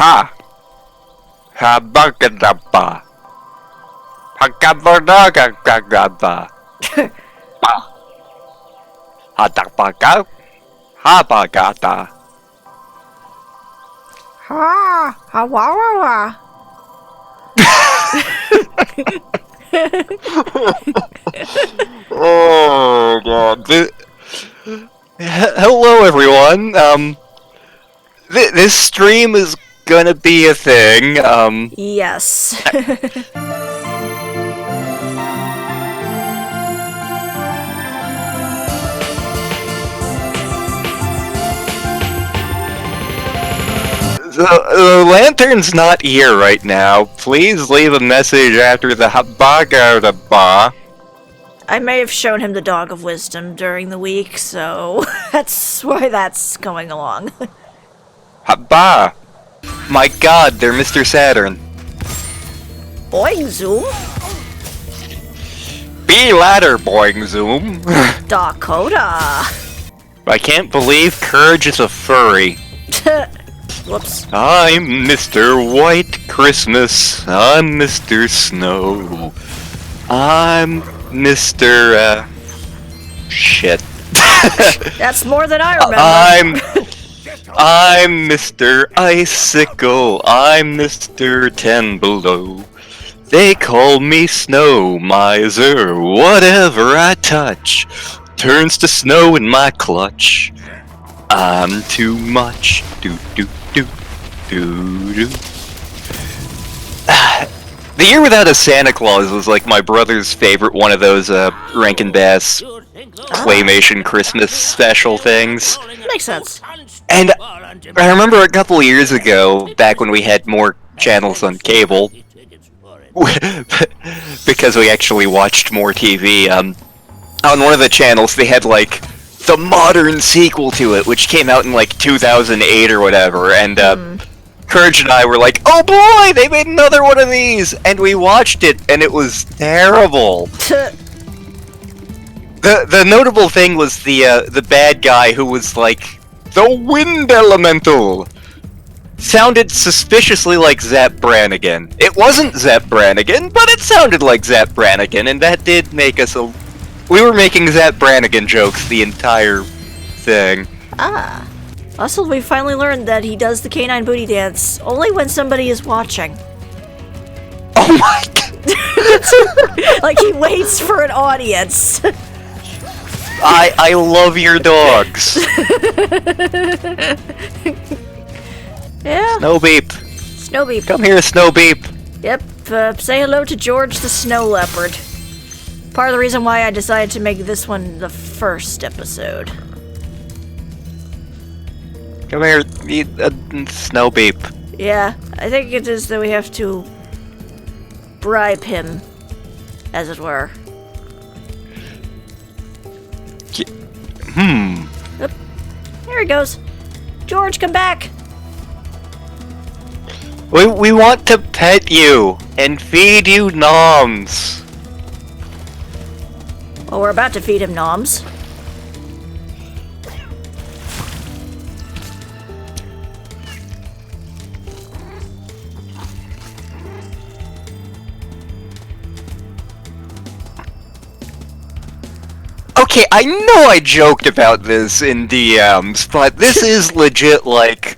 Ha! Habakadaba. Hakabadagagagaba. Ba. Hadabaka. Habagata. Ha! Ha-wa-wa-wa! Oh god. Hello everyone. This stream is gonna be a thing. Yes. The lantern's not here right now. Please leave a message after the habagadaba. I may have shown him the Dog of Wisdom during the week, so that's why that's going along. Haba. My god, they're Mr. Saturn. Boing Zoom? Be ladder, boing zoom. Dakota! I can't believe Courage is a furry. Whoops. I'm Mr. White Christmas. I'm Mr. Snow. I'm Mr. Shit. That's more than I remember. I'm Mr. Icicle. I'm Mr. Ten Below. They call me Snow Miser. Whatever I touch turns to snow in my clutch. I'm too much. Do do do do do. The Year Without a Santa Claus was like my brother's favorite one of those Rankin Bass claymation Christmas special things. Makes sense. And I remember a couple years ago, back when we had more channels on cable, because we actually watched more TV, on one of the channels they had like the modern sequel to it, which came out in like 2008 or whatever, and Courage and I were like, oh boy, they made another one of these! And we watched it, and it was terrible. The notable thing was the bad guy who was like, the Wind Elemental! Sounded suspiciously like Zap Brannigan. It wasn't Zap Brannigan, but it sounded like Zap Brannigan, and that did make us a... We were making Zap Brannigan jokes the entire thing. Ah. Also, we finally learned that he does the canine booty dance only when somebody is watching. Oh my god! Like, he waits for an audience. I love your dogs. Yeah. Snow Beep. Snow Beep. Come here, Snow Beep. Yep, say hello to George the Snow Leopard. Part of the reason why I decided to make this one the first episode. Come here, Snow Beep. Yeah, I think it is that we have to bribe him, as it were. Yep. Here he goes. George, come back! We want to pet you and feed you noms. Well, we're about to feed him noms. Okay, I know I joked about this in DMs, but this is legit like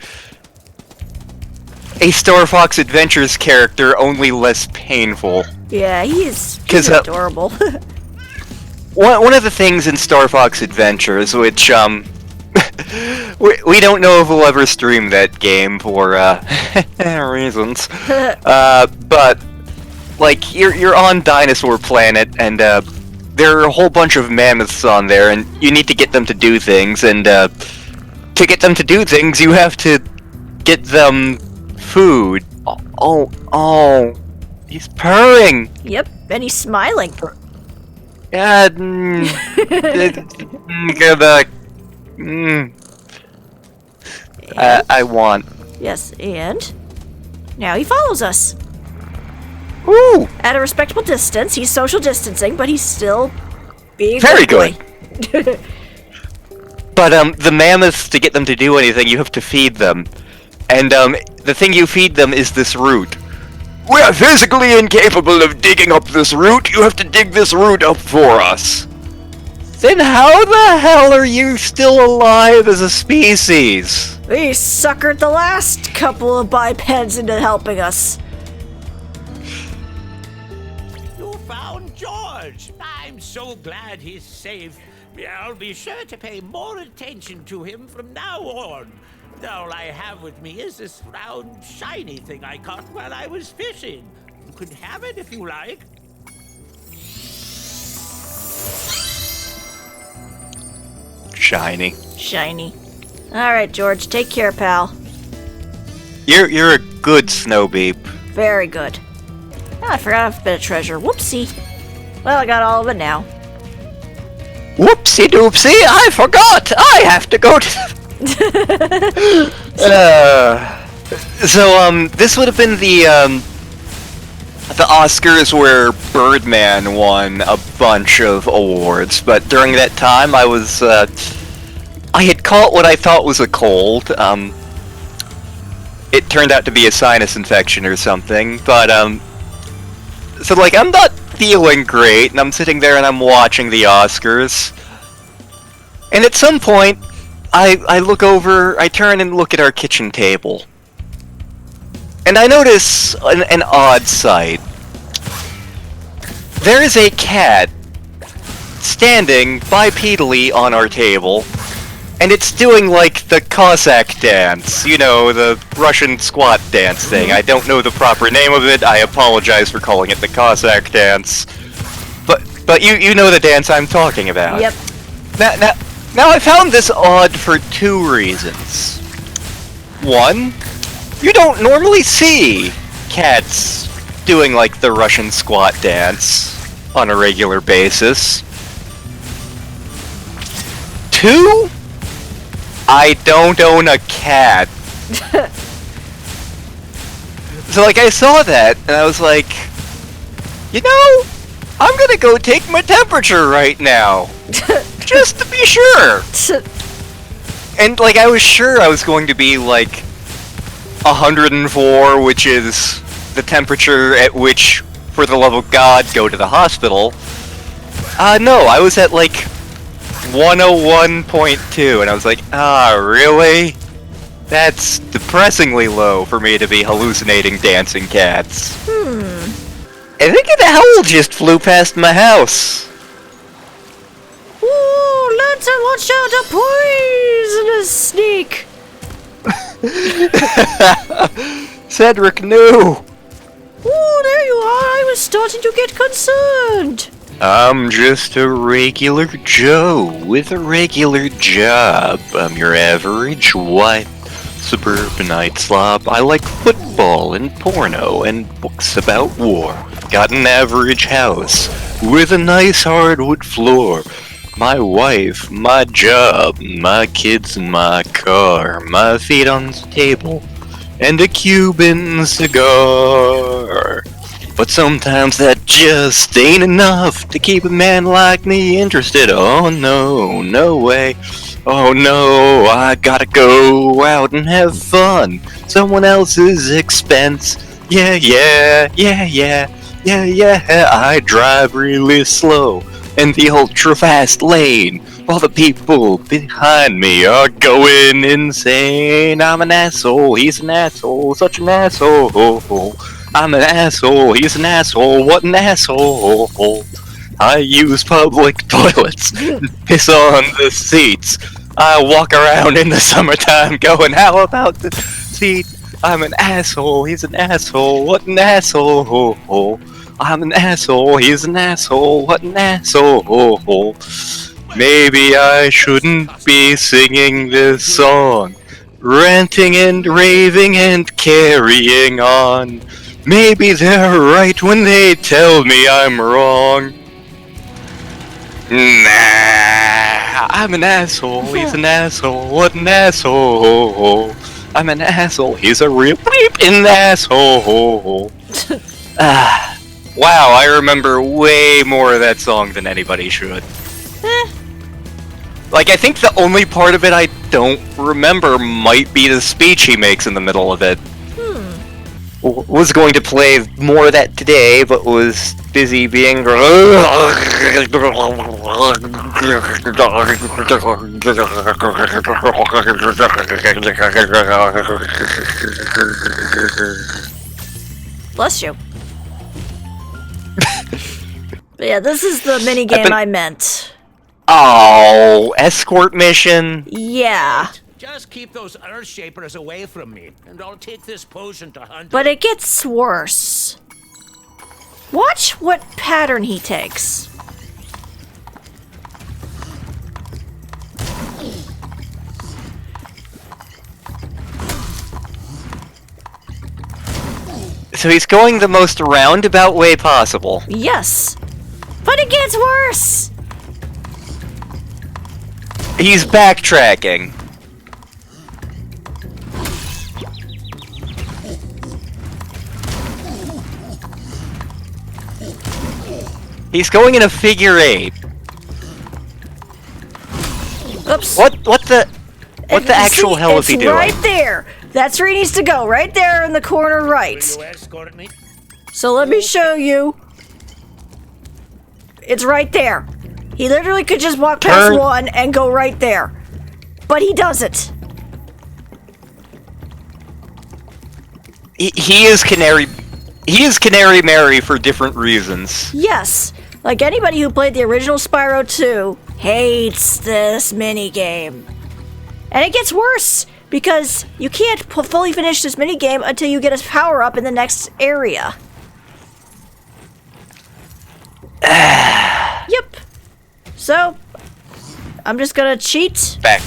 a Star Fox Adventures character, only less painful. Yeah, he's adorable. One of the things in Star Fox Adventures, which we don't know if we'll ever stream that game for reasons, but like you're on Dinosaur Planet, and there are a whole bunch of mammoths on there, and you need to get them to do things, and to get them to do things, you have to get them food. Oh, he's purring. Yep, and he's smiling. Yeah, I want. Yes, and now he follows us. Ooh! At a respectable distance. He's social distancing, but he's still being very good. But the mammoths, to get them to do anything, you have to feed them. And the thing you feed them is this root. We're physically incapable of digging up this root. You have to dig this root up for us. Then how the hell are you still alive as a species? We suckered the last couple of bipeds into helping us. You found George. I'm so glad he's safe. I'll be sure to pay more attention to him from now on. All I have with me is this round, shiny thing I caught while I was fishing. You can have it if you like. Shiny. Shiny. Alright, George, take care, pal. You're a good snow beep. Very good. Oh, I forgot I have a bit of treasure. Whoopsie. Well, I got all of it now. Whoopsie doopsie, I forgot! I have to go to... this would have been the Oscars where Birdman won a bunch of awards, but during that time I was, I had caught what I thought was a cold. It turned out to be a sinus infection or something, but, so like, I'm not feeling great, and I'm sitting there and I'm watching the Oscars, and at some point, I look over, I turn and look at our kitchen table. And I notice an odd sight. There is a cat standing bipedally on our table, and it's doing like the Cossack dance, you know, the Russian squat dance thing. I don't know the proper name of it, I apologize for calling it the Cossack dance. But you know the dance I'm talking about. Yep. Now, I found this odd for two reasons. One, you don't normally see cats doing like the Russian squat dance on a regular basis. Two, I don't own a cat. So like I saw that and I was like, you know, I'm gonna go take my temperature right now. Just to be sure. And like I was sure I was going to be like 104, which is the temperature at which, for the love of God, go to the hospital. No, I was at like 101.2, and I was like, really? That's depressingly low for me to be hallucinating dancing cats. I think an owl just flew past my house. Ooh, let's watch out, a poisonous snake! Cedric knew. Oh, there you are. I was starting to get concerned. I'm just a regular Joe with a regular job. I'm your average white suburbanite slob. I like football and porno and books about war. Got an average house with a nice hardwood floor. My wife, my job, my kids and my car, my feet on the table, and a Cuban cigar. But sometimes that just ain't enough to keep a man like me interested. Oh no, no way. Oh no, I gotta go out and have fun. Someone else's expense. Yeah, I drive really slow in the ultra-fast lane, while the people behind me are going insane. I'm an asshole, he's an asshole, such an asshole. I'm an asshole, he's an asshole, what an asshole. I use public toilets, piss on the seats. I walk around in the summertime going, how about the seat? I'm an asshole, he's an asshole, what an asshole. I'm an asshole, he's an asshole, what an asshole. Maybe I shouldn't be singing this song, ranting and raving and carrying on. Maybe they're right when they tell me I'm wrong. Nah, I'm an asshole, he's an asshole, what an asshole. I'm an asshole, he's a real bleeping asshole. Wow, I remember way more of that song than anybody should. Like, I think the only part of it I don't remember might be the speech he makes in the middle of it. was going to play more of that today, but was busy being. Bless you. But yeah, this is the minigame I meant. Oh, escort mission? Yeah. Just keep those Earthshapers away from me, and I'll take this potion to hunt. But it gets worse. Watch what pattern he takes. So he's going the most roundabout way possible. Yes. But it gets worse. He's backtracking. He's going in a figure 8. Oops. What the actual hell is he doing? Right there. That's where he needs to go. Right there in the corner right. Will you escort me? So let me show you. It's right there. He literally could just walk past one and go right there. But he doesn't. He is Canary Mary for different reasons. Yes. Like anybody who played the original Spyro 2 hates this minigame. And it gets worse because you can't fully finish this minigame until you get a power-up in the next area. Yep. So, I'm just gonna cheat Back.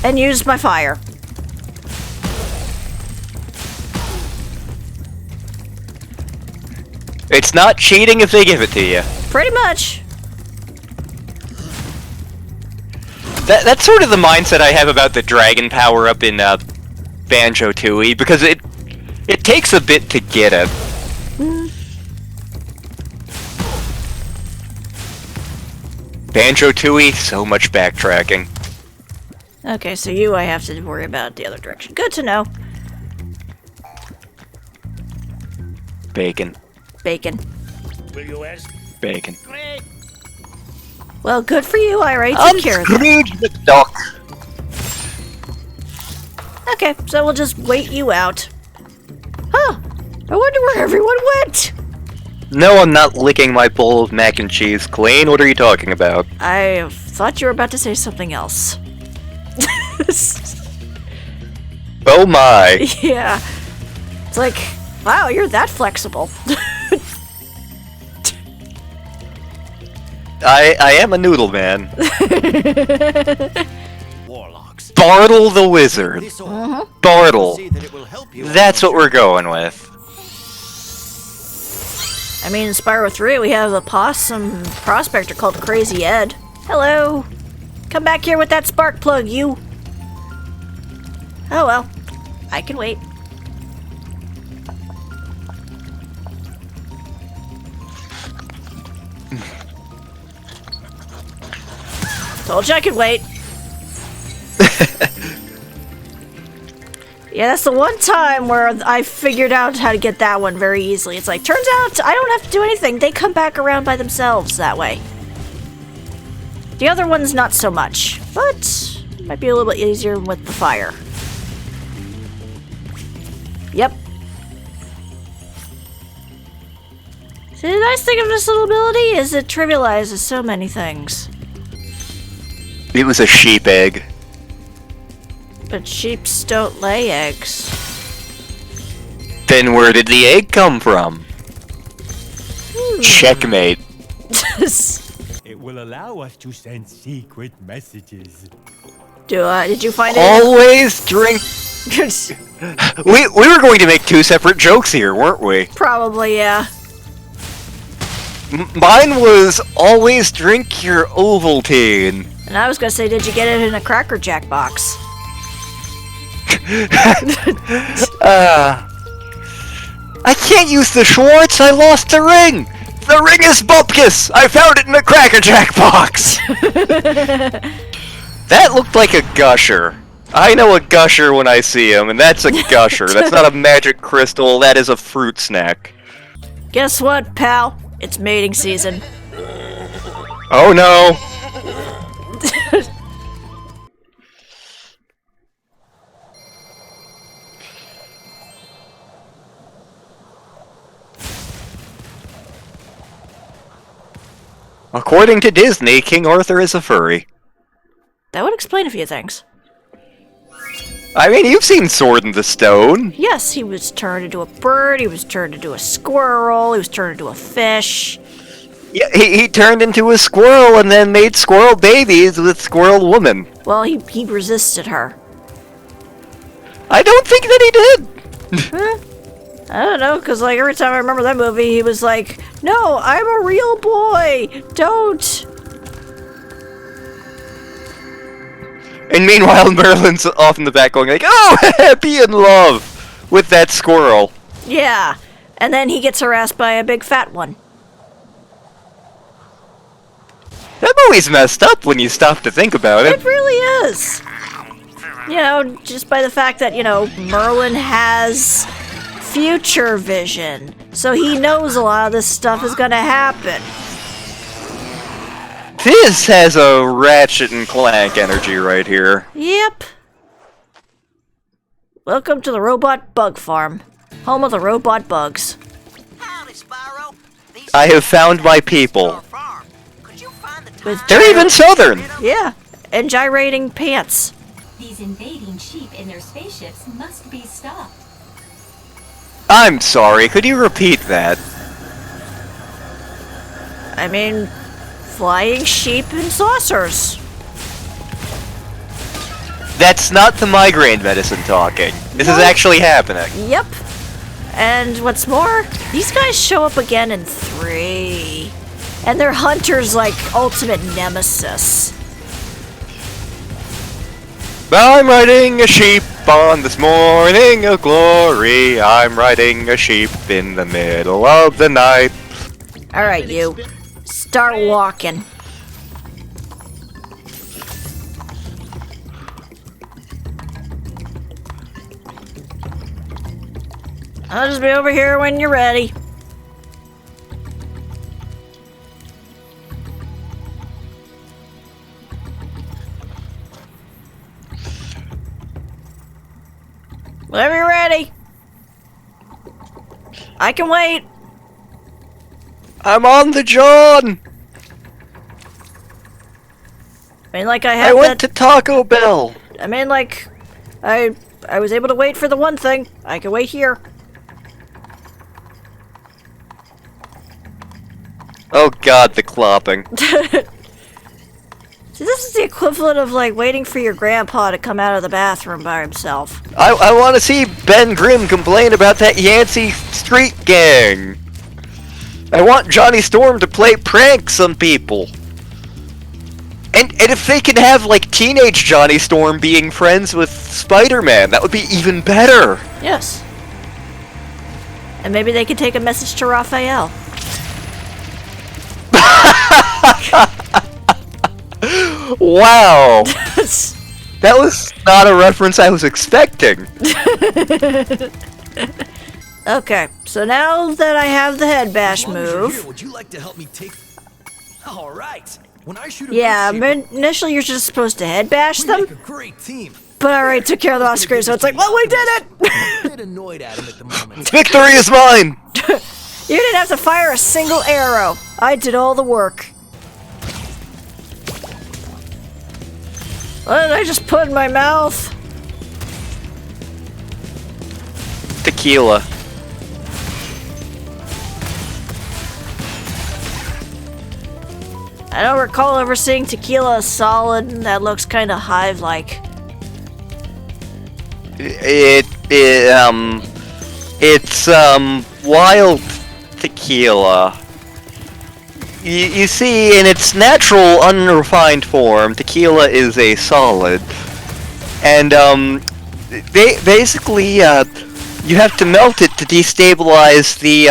and use my fire. It's not cheating if they give it to you. Pretty much. That's sort of the mindset I have about the dragon power-up in Banjo-Tooie, because it takes a bit to get it. Banjo-Tooie, so much backtracking. Okay, so I have to worry about the other direction. Good to know. Bacon. Bacon. Will you escort? Bacon. Great. Well, good for you. I already took care of that. Scrooge McDuck. Okay, so we'll just wait you out. Huh. I wonder where everyone went. No, I'm not licking my bowl of mac and cheese clean. What are you talking about? I thought you were about to say something else. Oh my. Yeah. It's like, wow, you're that flexible. I am a noodle man. Warlocks. Bartle the wizard. Bartle. See that it will help you. That's what we're going with. I mean, in Spyro 3, we have a possum prospector called Crazy Ed. Hello. Come back here with that spark plug, you. Oh well. I can wait. Told you I could wait. Yeah, that's the one time where I figured out how to get that one very easily. It's like, turns out I don't have to do anything. They come back around by themselves that way. The other one's not so much, but it might be a little bit easier with the fire. Yep. See, the nice thing of this little ability is it trivializes so many things. It was a sheep egg. But sheeps don't lay eggs. Then where did the egg come from? Checkmate. It will allow us to send secret messages. Did you find it? Always drink. We were going to make two separate jokes here, weren't we? Probably, yeah. Mine was always drink your Ovaltine. And I was gonna say, did you get it in a Cracker Jack box? I can't use the Schwartz. I lost the ring. The ring is Bupkis. I found it in a Cracker Jack box. That looked like a gusher. I know a gusher when I see him, and that's a gusher. That's not a magic crystal, that is a fruit snack. Guess what, pal? It's mating season. Oh no! According to Disney, King Arthur is a furry. That would explain a few things. I mean, you've seen Sword in the Stone. Yes, he was turned into a bird, he was turned into a squirrel, he was turned into a fish. Yeah, he turned into a squirrel and then made squirrel babies with Squirrel Woman. Well, he resisted her. I don't think that he did. I don't know, because like every time I remember that movie, he was like, "No, I'm a real boy! Don't!" And meanwhile, Merlin's off in the back going like, "Oh, be in love with that squirrel." Yeah, and then he gets harassed by a big fat one. That movie's messed up when you stop to think about It it. really is. You know, just by the fact that, you know, Merlin has future vision, so he knows a lot of this stuff is gonna happen. This has a Ratchet and Clank energy right here. Yep. Welcome to the Robot Bug Farm, home of the robot bugs. Howdy, Spyro. These I have found my people. are farm. Could you find the With time? They're even southern. Yeah, and gyrating pants. These invading sheep in their spaceships must be stopped. I'm sorry, could you repeat that? I mean, flying sheep and saucers. That's not the migraine medicine talking. This is No. actually happening. Yep. And what's more, these guys show up again in 3. And they're Hunter's, like, ultimate nemesis. I'm riding a sheep on this morning of glory. I'm riding a sheep in the middle of the night. Alright, you. Start walking. I'll just be over here when you're ready. Whenever you're ready. I can wait. I'm on the John! I mean, like I I have went that. to Taco Bell. I mean, like, I was able to wait for the one thing. I can wait here. Oh god, the clopping. See, this is the equivalent of like waiting for your grandpa to come out of the bathroom by himself. I want to see Ben Grimm complain about that Yancey street gang. I want Johnny Storm to play pranks on people. And if they can have, like, teenage Johnny Storm being friends with Spider-Man, that would be even better. Yes. And maybe they could take a message to Raphael. Wow. That was not a reference I was expecting. Okay, so now that I have the head bash As long as you're move. here, would you like to help me take? All right. When I shoot a Yeah, good sheep, initially you're just supposed to head bash we them. make a great team. But I already took care of the off screen, so it's like, well, we did it! I'm a bit annoyed at him at the moment. Victory is mine. You didn't have to fire a single arrow. I did all the work. What did I just put in my mouth? Tequila. I don't recall ever seeing tequila solid that looks kind of hive-like. It's wild tequila. You see, in its natural, unrefined form, tequila is a solid. And, basically, you have to melt it to destabilize the,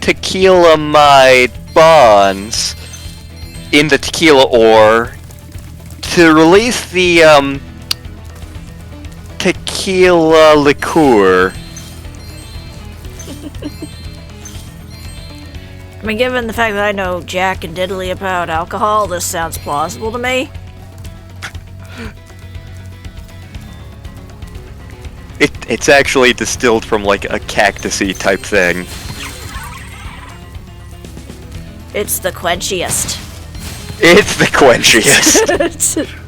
tequilamide bonds in the tequila ore to release the, tequila liqueur. I mean, given the fact that I know Jack and Diddley about alcohol, this sounds plausible to me. It's actually distilled from like a cactusy type thing. It's the quenchiest. It's the quenchiest.